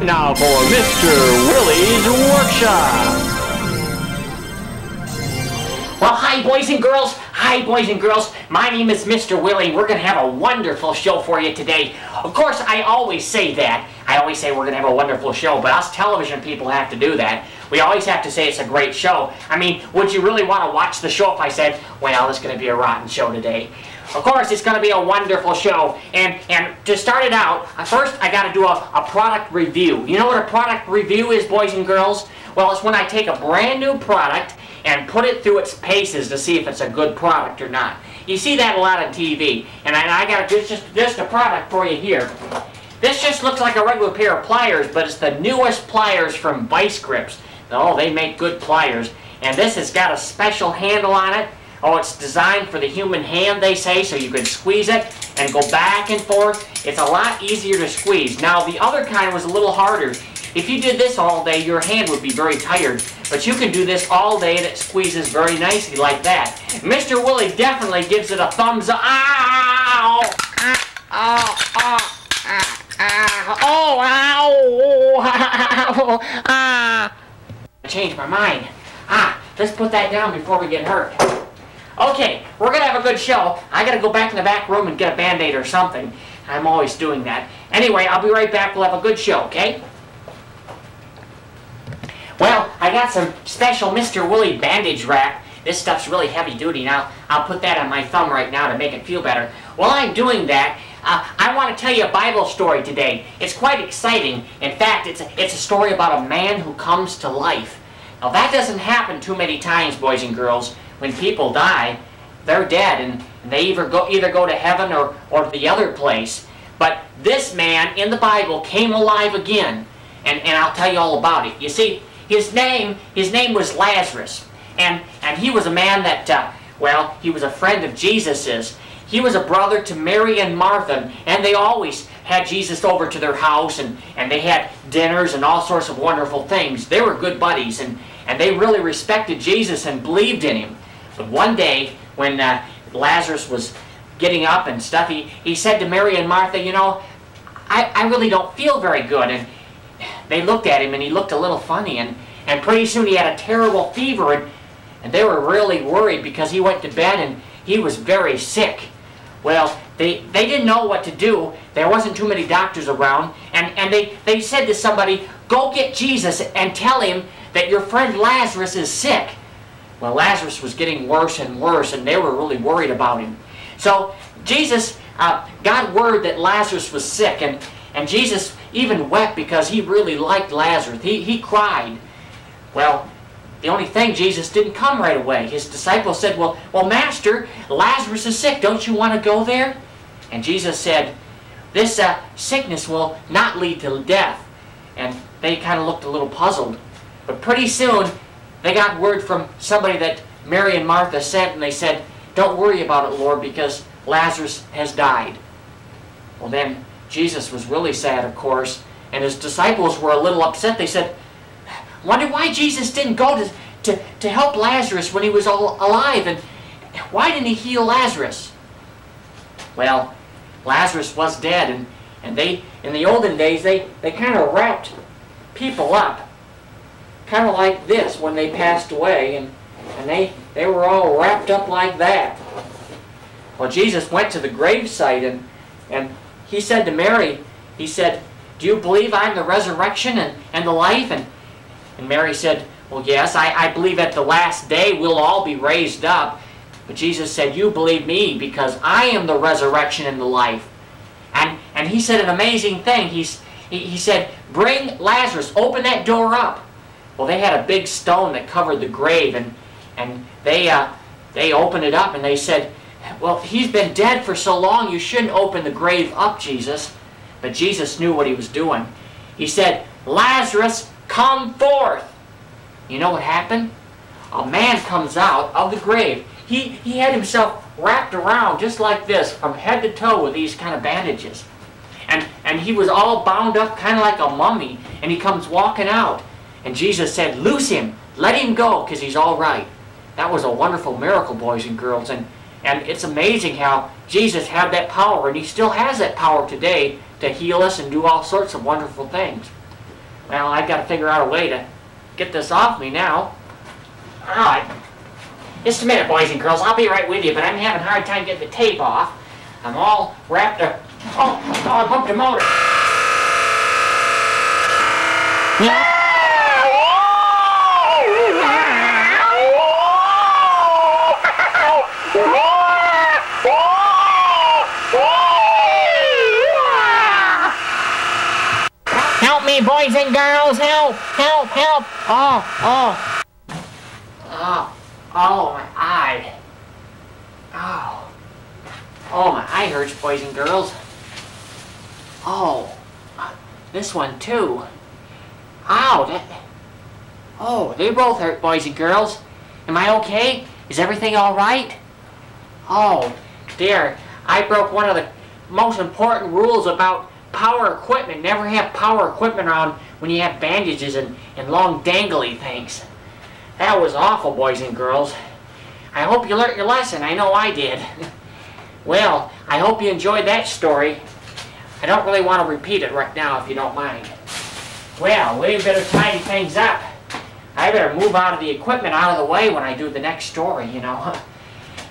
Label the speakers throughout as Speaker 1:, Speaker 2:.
Speaker 1: Now for Mr. Willy's Workshop.
Speaker 2: Well, hi boys and girls. Hi boys and girls. My name is Mr. Willy. We're going to have a wonderful show for you today. Of course, I always say that. I always say we're going to have a wonderful show, but us television people have to do that. We always have to say it's a great show. I mean, would you really want to watch the show if I said, well, it's going to be a rotten show today? Of course, it's going to be a wonderful show. And to start it out, first I got to do a product review. You know what a product review is, boys and girls? Well, it's when I take a brand new product and put it through its paces to see if it's a good product or not. You see that a lot on TV. And I got just a product for you here. This just looks like a regular pair of pliers, but it's the newest pliers from Vice Grips. Oh, they make good pliers. And this has got a special handle on it. Oh, it's designed for the human hand, they say, so you can squeeze it and go back and forth. It's a lot easier to squeeze. Now, the other kind was a little harder. If you did this all day, your hand would be very tired. But you can do this all day and it squeezes very nicely like that. Mr. Willy definitely gives it a thumbs up. Ow! Ow! Ow! Oh, ow! I changed my mind. Let's put that down before we get hurt. Okay, we're going to have a good show. I got to go back in the back room and get a Band-Aid or something. I'm always doing that. Anyway, I'll be right back. We'll have a good show, okay? Well, I got some special Mr. Willy bandage wrap. This stuff's really heavy duty. Now, I'll put that on my thumb right now to make it feel better. While I'm doing that, I want to tell you a Bible story today. It's quite exciting. In fact, it's a story about a man who comes to life. Now, that doesn't happen too many times, boys and girls. When people die, they're dead, and they either go to heaven or the other place. But this man in the Bible came alive again, and I'll tell you all about it. You see, his name was Lazerus, and he was a man that, well, he was a friend of Jesus's. He was a brother to Mary and Martha, and they always had Jesus over to their house, and they had dinners and all sorts of wonderful things. They were good buddies, and they really respected Jesus and believed in him. But one day, when Lazarus was getting up and stuff, he said to Mary and Martha, you know, I really don't feel very good. And they looked at him, and he looked a little funny. And pretty soon he had a terrible fever, and they were really worried because he went to bed, and he was very sick. Well, they didn't know what to do. There wasn't too many doctors around. And they said to somebody, go get Jesus and tell him that your friend Lazarus is sick. Well, Lazarus was getting worse and worse, and they were really worried about him. So Jesus got word that Lazarus was sick, and Jesus even wept because he really liked Lazarus. He cried. Well, the only thing, Jesus didn't come right away. His disciples said, well, Master, Lazarus is sick. Don't you want to go there? And Jesus said, this sickness will not lead to death. And they kind of looked a little puzzled. But pretty soon, they got word from somebody that Mary and Martha sent, and they said, don't worry about it, Lord, because Lazarus has died. Well, then Jesus was really sad, of course, and his disciples were a little upset. They said, wonder why Jesus didn't go to help Lazarus when he was alive, and why didn't he heal Lazarus? Well, Lazarus was dead, and they, in the olden days, they kind of wrapped people up, kind of like this when they passed away, and they were all wrapped up like that. Well, Jesus went to the gravesite, and he said to Mary, he said, do you believe I'm the resurrection and the life? And Mary said, well, yes, I believe at the last day we'll all be raised up. But Jesus said, you believe me because I am the resurrection and the life. And he said an amazing thing. He said, bring Lazarus, open that door up. Well, they had a big stone that covered the grave, and they opened it up, and they said, well, he's been dead for so long, you shouldn't open the grave up, Jesus. But Jesus knew what he was doing. He said, Lazarus, come forth. You know what happened? A man comes out of the grave. He had himself wrapped around just like this, from head to toe with these kind of bandages. And he was all bound up kind of like a mummy, and he comes walking out. And Jesus said, loose him, let him go, because he's all right. That was a wonderful miracle, boys and girls. And it's amazing how Jesus had that power, and he still has that power today to heal us and do all sorts of wonderful things. Well, I've got to figure out a way to get this off me now. Alright. Just a minute, boys and girls. I'll be right with you, but I'm having a hard time getting the tape off. I'm all wrapped up. Oh, I bumped the motor. Help me, boys and girls! Help! Help! Help! Oh! Oh, my eye. Oh. Oh, my eye hurts, boys and girls. Oh. This one, too. Ow. Oh, they both hurt, boys and girls. Am I okay? Is everything all right? Oh, dear. I broke one of the most important rules about power equipment. Never have power equipment around when you have bandages and long dangly things. That was awful, boys and girls. I hope you learned your lesson. I know I did. Well, I hope you enjoyed that story. I don't really want to repeat it right now, if you don't mind. Well, we better tidy things up. I better move out of the equipment out of the way when I do the next story, you know.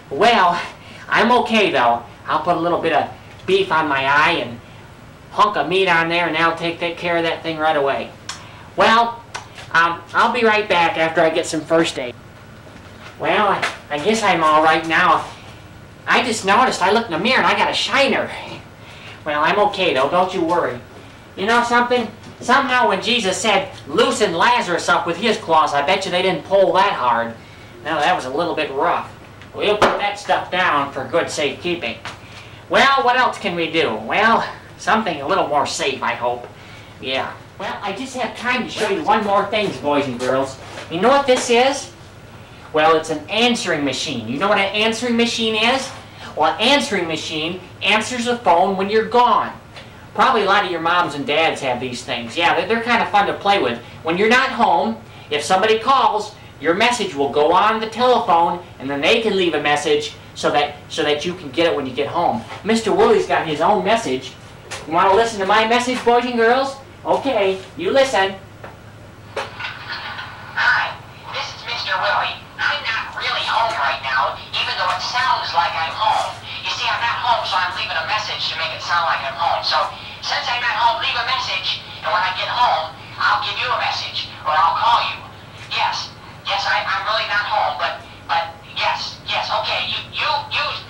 Speaker 2: Well, I'm okay, though. I'll put a little bit of beef on my eye and hunk of meat on there, and I'll take care of that thing right away. Well, I'll be right back after I get some first aid. Well, I guess I'm all right now. I just noticed I looked in the mirror and I got a shiner. Well, I'm okay, though. Don't you worry. You know something? Somehow when Jesus said, loosen Lazarus up with his claws, I bet you they didn't pull that hard. Now, that was a little bit rough. We'll put that stuff down for good safekeeping. Well, what else can we do? Well, something a little more safe, I hope. Yeah. Well, I just have time to show you one more thing, boys and girls. You know what this is? Well, it's an answering machine. You know what an answering machine is? Well, an answering machine answers the phone when you're gone. Probably a lot of your moms and dads have these things. Yeah, they're kind of fun to play with. When you're not home, if somebody calls, your message will go on the telephone, and then they can leave a message so that you can get it when you get home. Mr. Willy's got his own message. You want to listen to my message, boys and girls? Okay, you listen.
Speaker 3: Hi, this is Mr. Willy. I'm not really home right now, even though it sounds like I'm home. You see, I'm not home, so I'm leaving a message to make it sound like I'm home. So, since I'm not home, leave a message, and when I get home, I'll give you a message, or I'll call you. Yes, I'm really not home, but yes, okay,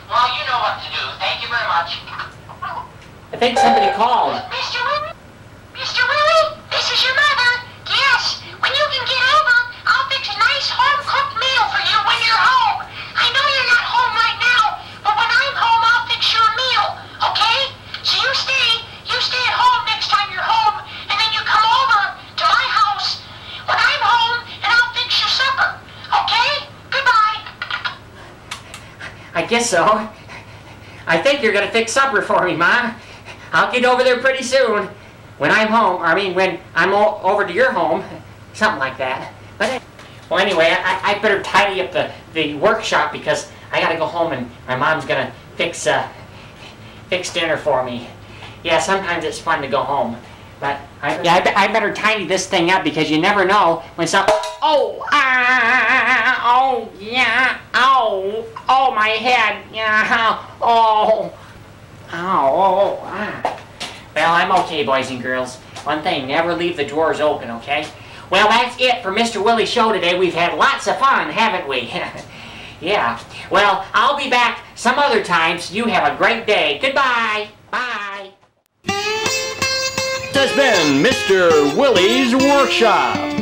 Speaker 3: well, you know what to do. Thank you very much.
Speaker 2: I think somebody called.
Speaker 3: Mr. Willy? Mr. Willy? This is your mother. Yes, when you can get over, I'll fix a nice home-cooked meal for you when you're home. I know you're not home right now, but when I'm home, I'll fix you a meal, okay? So you stay at home next time you're home, and then you come over to my house when I'm home, and I'll fix your supper, okay? Goodbye.
Speaker 2: I guess so. I think you're going to fix supper for me, Ma. I'll get over there pretty soon. When I'm home, when I'm over to your home, something like that. But well, anyway, I better tidy up the workshop because I got to go home and my mom's going to fix dinner for me. Yeah, sometimes it's fun to go home. But I better tidy this thing up because you never know when oh, yeah, oh, my head, yeah, oh, Well, I'm okay, boys and girls. One thing, never leave the drawers open, okay? Well, that's it for Mr. Willy's show today. We've had lots of fun, haven't we? Yeah. Well, I'll be back some other times. You have a great day. Goodbye. Bye.
Speaker 1: This has been Mr. Willy's Workshop.